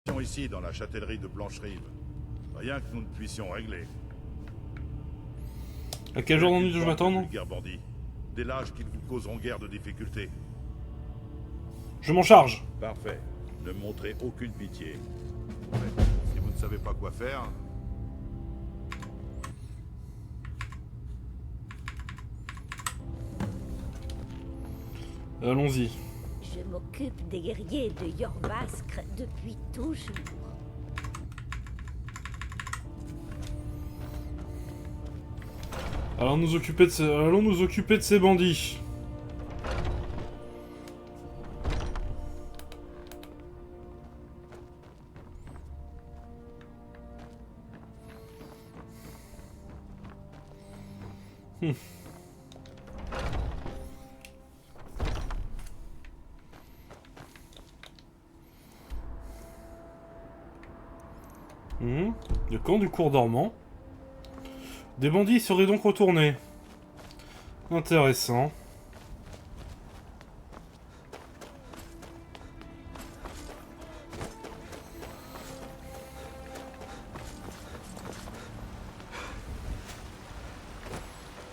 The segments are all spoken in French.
Ici, dans la châtellerie de Blancherive. Rien que nous ne puissions régler. À quel genre d'ennui je m'attends? Vulgaires bandits. Des lâches qui ne vous causeront guère de difficultés. Je m'en charge. Parfait. Ne montrez aucune pitié. Ouais. Si vous ne savez pas quoi faire... Allons-y. Je m'occupe des guerriers de Jorvaskr depuis toujours. Allons nous occuper de ces bandits. Le camp du cours dormant. Des bandits seraient donc retournés. Intéressant.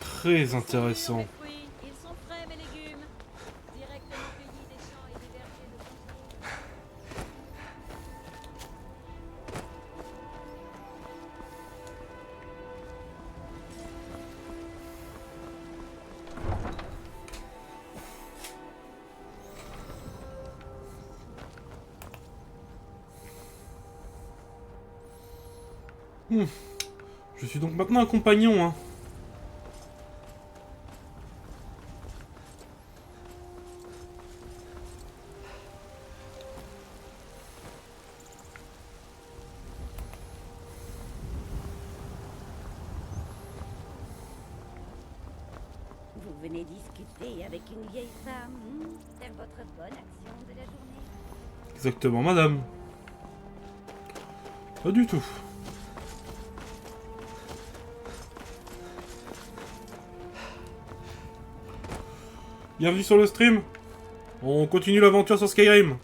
Très intéressant. Ils sont frais, mes légumes. Directement cueillis des champs et des vergers de Fontenay. Je suis donc maintenant un compagnon, hein. Vous venez discuter avec une vieille femme. C'est votre bonne action de la journée. Exactement, madame. Pas du tout. Bienvenue sur le stream. On continue l'aventure sur Skyrim.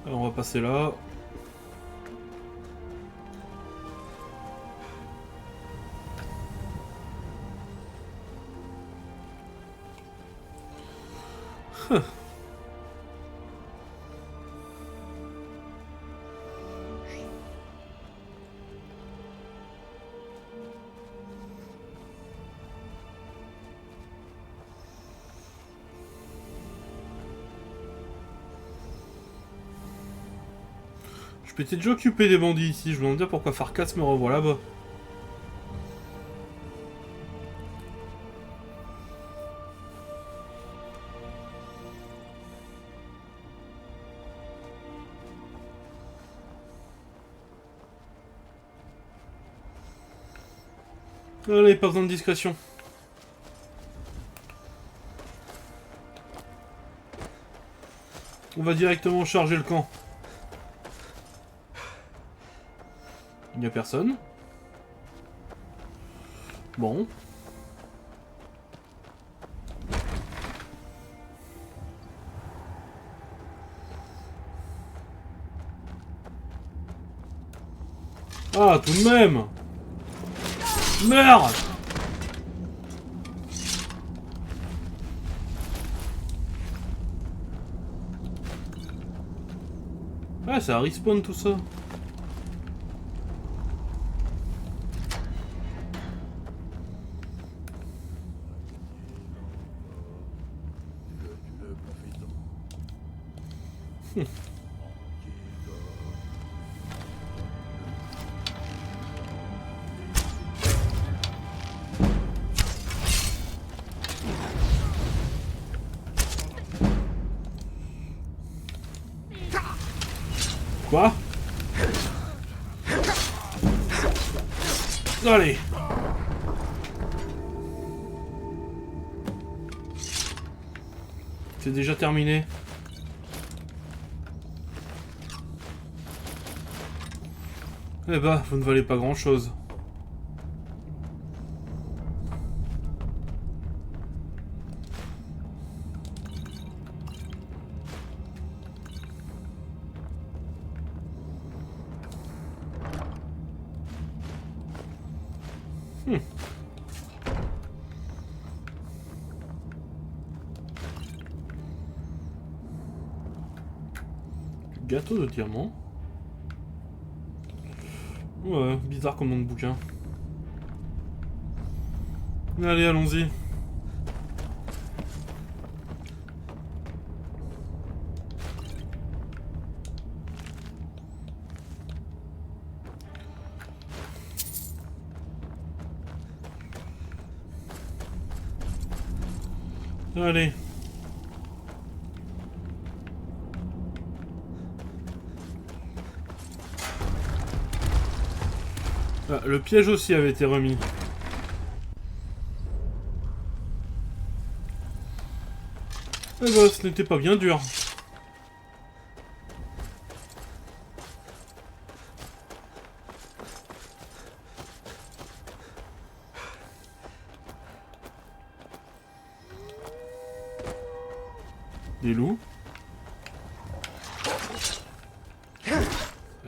Alors on va passer là. Je m'étais déjà occupé des bandits ici, je me demande bien pourquoi Farkas me revoit là-bas. Allez, pas besoin de discrétion. On va directement charger le camp. Il n'y a personne. Bon. Ah, tout de même. Merde. Ah, ça respawn tout ça. Quoi? Allez. C'est déjà terminé. Eh bah, vous ne valez pas grand-chose. Gâteau de diamant. Ouais, bizarre comme nom de bouquin. Allez, allons-y. Allez. Ah, le piège aussi avait été remis. Eh ben, ce n'était pas bien dur. Des loups.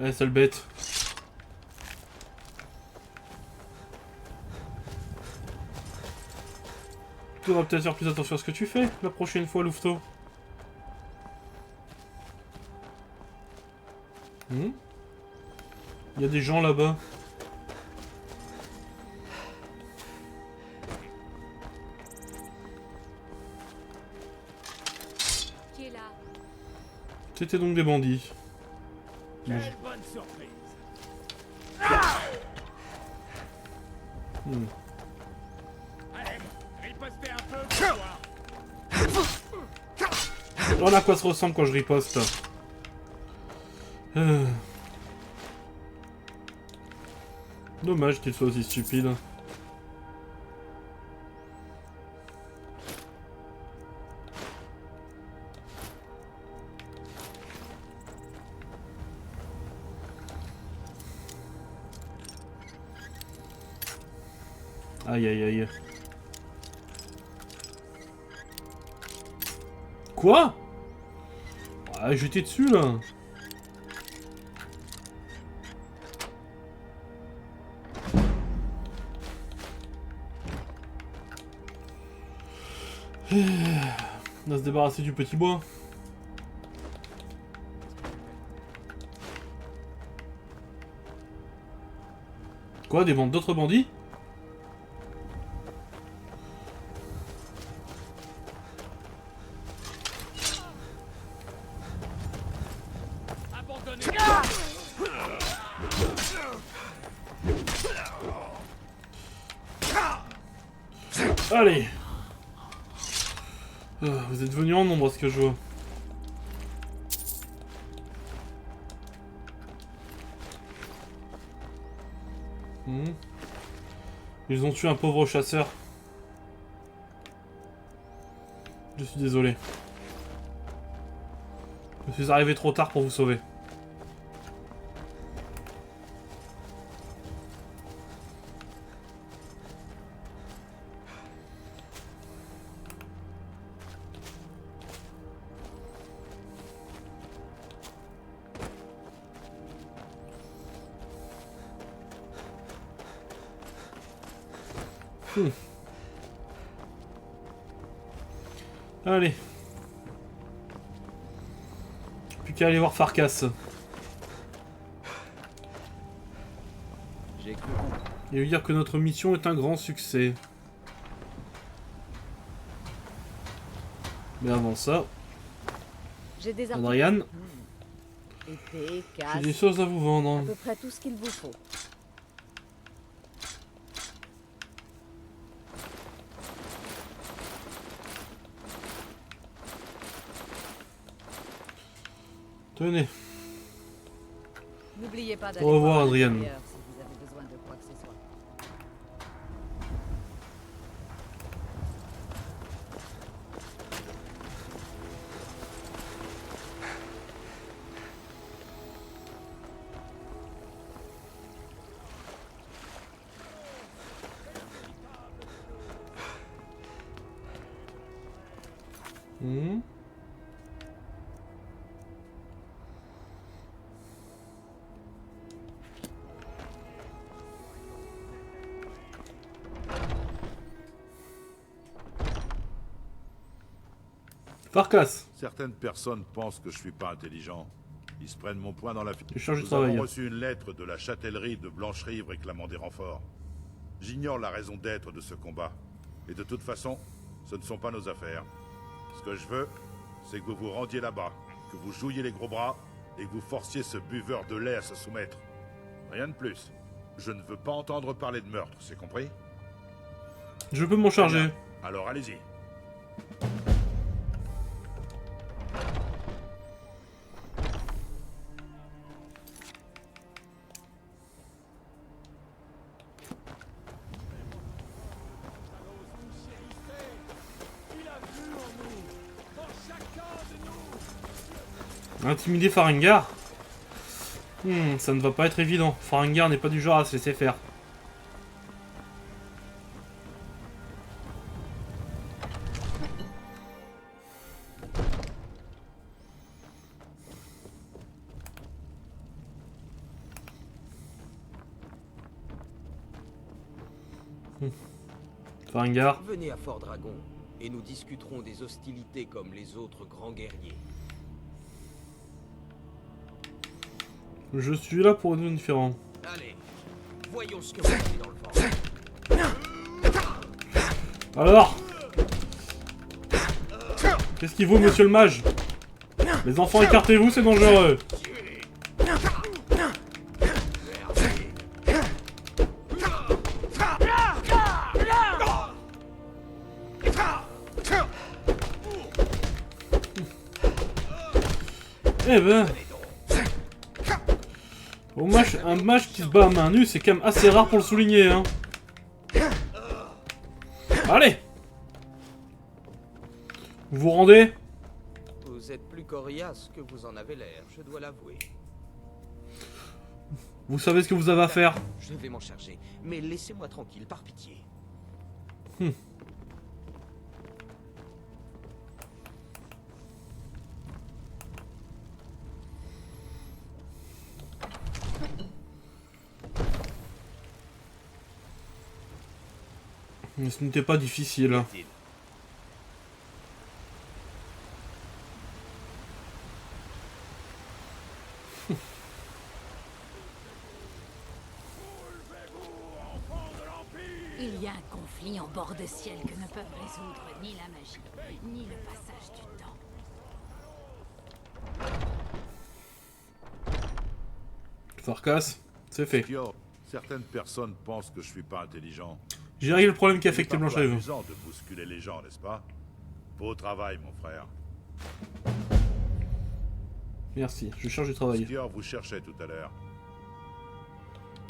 Eh, sale bête. Tu devras peut-être faire plus attention à ce que tu fais la prochaine fois, Louveteau. Il y a des gens là-bas. Qui est là? C'était donc des bandits. Quelle bonne surprise. Allez, ripostez un peu pour voir. Voilà à quoi se ressemble quand je riposte. Dommage qu'il soit aussi stupide. Aïe aïe aïe. Quoi? Ah, j'étais dessus là. On va se débarrasser du petit bois. Quoi, des bandes d'autres bandits? Abandonnez. Allez. Vous êtes venus en nombre à ce que je vois. Ils ont tué un pauvre chasseur. Je suis désolé. Je suis arrivé trop tard pour vous sauver. Allez. Plus qu'à aller voir Farkas. J'ai cru. Et lui dire que notre mission est un grand succès. Mais avant ça, J'ai des Adrian, épée, j'ai casse, des choses à vous à vendre. peu près tout ce qu'il vous faut. Tenez. N'oubliez pas d'aller Au revoir, voir à Adrian. l'intérieur si vous avez besoin de quoi que ce soit. Hmm. Farkas, Certaines personnes pensent que je suis pas intelligent. Ils se prennent mon point dans la figure. je cherche du Nous travail. avons reçu une lettre de la châtellerie de Blancherive réclamant des renforts. J'ignore la raison d'être de ce combat. Et de toute façon, ce ne sont pas nos affaires. Ce que je veux, c'est que vous vous rendiez là-bas, que vous jouiez les gros bras et que vous forciez ce buveur de lait à se soumettre. Rien de plus. Je ne veux pas entendre parler de meurtre, c'est compris? Je peux m'en charger. Bien. Alors allez-y. Intimider Farengar. Ça ne va pas être évident. Farengar n'est pas du genre à se laisser faire. Farengar. Venez à Fort Dragon et nous discuterons des hostilités comme les autres grands guerriers. Je suis là pour une différent. Allez, voyons ce que vous avez dans le ventre. Alors, qu'est-ce qu'il vaut, monsieur le mage? Les enfants, écartez-vous, c'est dangereux. Eh ben, un mage qui se bat à main nue, c'est quand même assez rare pour le souligner, hein. Allez! Vous vous rendez? Vous êtes plus coriace que vous en avez l'air, je dois l'avouer. Vous savez ce que vous avez à faire. Je vais m'en charger, mais laissez-moi tranquille, par pitié. Mais ce n'était pas difficile. Il y a un conflit en bord de ciel que ne peuvent résoudre ni la magie, ni le passage du temps. Farkas, c'est fait. Skior, certaines personnes pensent que je suis pas intelligent. J'ai réglé le problème qui a affecté C'est parfois Blancherive. amusant de bousculer les gens, n'est-ce pas? Beau travail, mon frère. Merci, je cherche du travail. Skior vous cherchait tout à l'heure.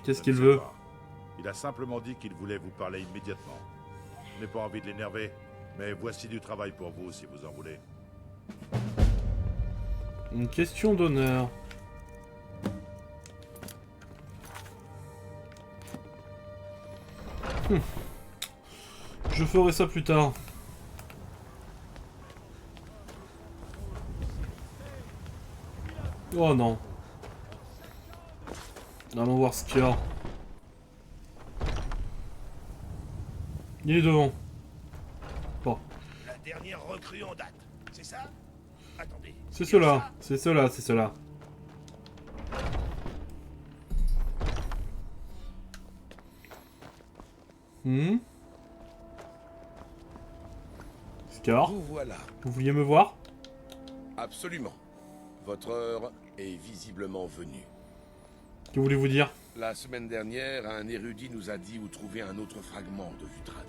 Qu'est-ce Je qu'il ne sais veut? pas. Il a simplement dit qu'il voulait vous parler immédiatement. Je n'ai pas envie de l'énerver, mais voici du travail pour vous si vous en voulez. Une question d'honneur. Je ferai ça plus tard. Oh non. Allons voir ce qu'il y a. Il est devant. Bon. La dernière recrue en date, c'est ça? Attendez. C'est il y a cela. ça C'est cela. C'est cela. Scar, Vous voilà. vous vouliez me voir? Absolument. Votre heure est visiblement venue. Que voulez-vous dire? La semaine dernière, un érudit nous a dit où trouver un autre fragment de Vutrad.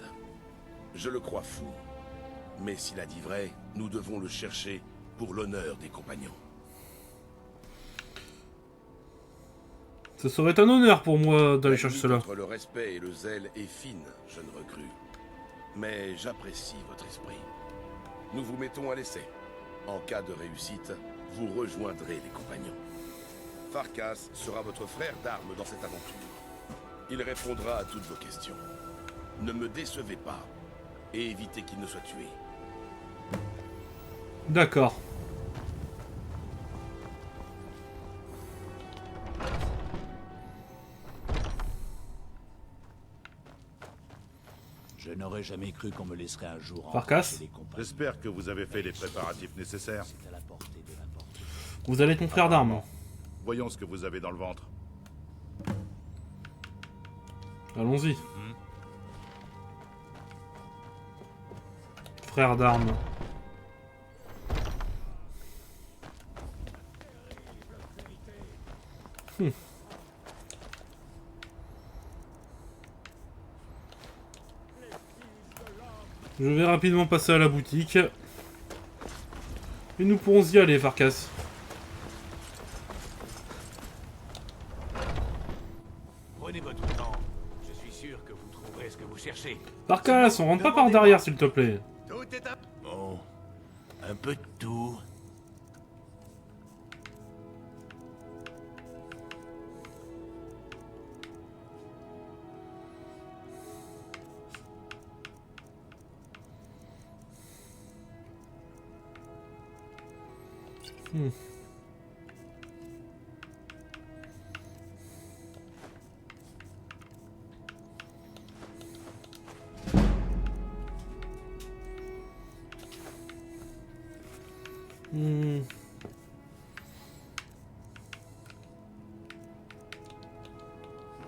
Je le crois fou. Mais s'il a dit vrai, nous devons le chercher pour l'honneur des compagnons. Ce serait un honneur pour moi d'aller La chercher limite cela. entre le respect et le zèle est fine, jeune recrue. Mais j'apprécie votre esprit. Nous vous mettons à l'essai. En cas de réussite, vous rejoindrez les compagnons. Farkas sera votre frère d'armes dans cette aventure. Il répondra à toutes vos questions. Ne me décevez pas et évitez qu'il ne soit tué. D'accord. Je n'aurais jamais cru qu'on me laisserait un jour Farkas, entrer chez les compagnons. J'espère que vous avez fait les préparatifs nécessaires. C'est à la portée de n'importe qui. vous allez être mon frère d'armes. Voyons ce que vous avez dans le ventre. Allons-y. Frère d'armes. Je vais rapidement passer à la boutique. Et nous pourrons y aller, Farkas. Prenez votre temps. Je suis sûr que vous trouverez ce que vous cherchez. Farkas, on rentre pas par derrière, s'il te plaît. Tout est à... Bon, un peu de tout.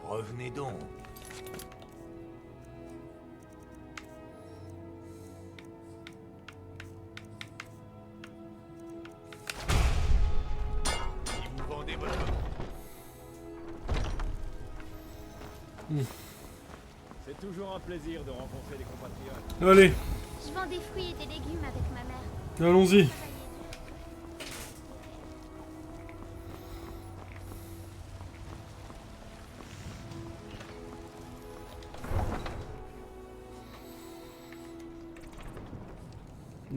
Revenez donc. Si vous vendez votre... C'est toujours un plaisir de rencontrer des compatriotes. Allez, Je vends des fruits et des légumes avec ma mère. allons-y.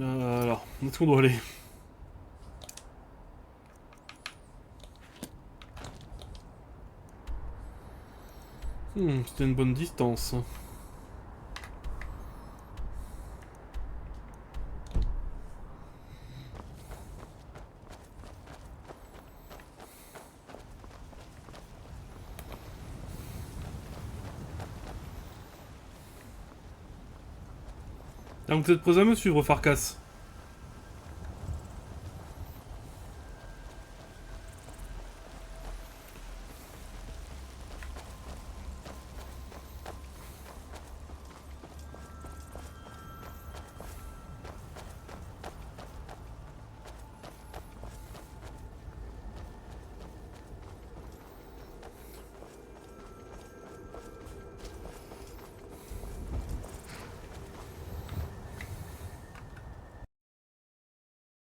Alors, où est-ce qu'on doit aller? C'était une bonne distance. Ah, vous êtes prêts à me suivre, Farkas?